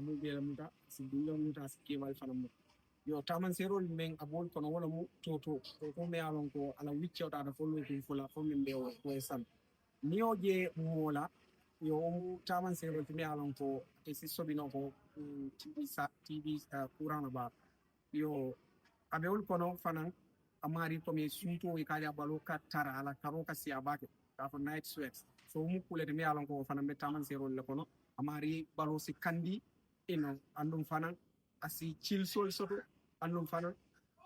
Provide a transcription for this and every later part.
mu bela muta si dulla muta si kewal fana mu yo taman serol men abol kono wala mu toto ko me alon ko ala wicce ta da follo ko fula fo min be ko san niyo je mola yo mu taman serol me alon ko e si sobino ko tv kurana ba yo abewol kono fana amari ko me sunto e kali abalo katara ala karo kasi abake ka fo night sweats so mu kule me alon ko fana be taman serol le kono amari balo si kandi ino andum fana asi chill sol soto andum fana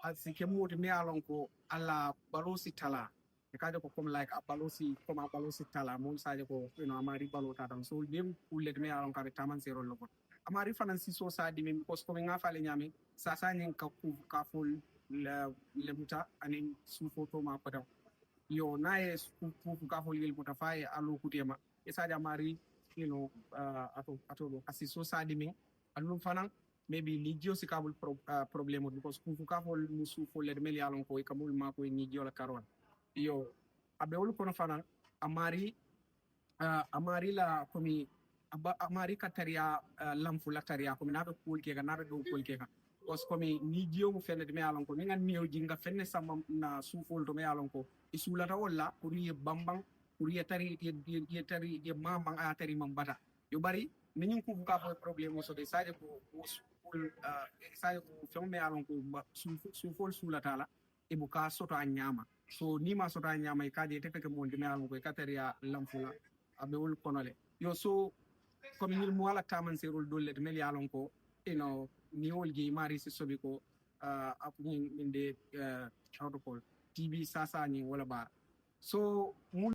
asi kemuti me alon ko alla balo si tala e kaje ko comme like a balo si comme a balo si tala mon saje ko ino amari balo tatam so dem kule me alon ka be taman serol le kono amari fana si so sa di mi ko nga fale nyami sa nyen ka ku ka fol le muta anin su photo ma padaw yo nae ku ka fol yel muta faye alo kutema e sa mari ato asi so sa di mi andum fana maybe ni jio si kabul problème because ku ka fol musu fol le mel yalon ko e kamul ma ko ni jio la karon yo abewul kono fana amari la komi amari kataria lamfu la taria komi nabe pool ke ga nabe do pool ke ga os komi ni jio mu fenne de me alon ko ni ngan niyo jinga fenne sama na sufol to me alon ko isula ta wala pour ye bambang pour ye tari ye mamang a tari mambata yo bari ni ñu ko ka ko problème so de saje ko saje ko femme me alon ko sufol sula tala e buka soto a nyama so ni ma soto a nyama e kaje te feke mo de me alon ko kataria lamfu la abe wol konole yo so comme ñil mo wala taman serol dolle mel yalon ko ni wolgi mari si sobi ko ap min de how to call tv sasa ni wala bar so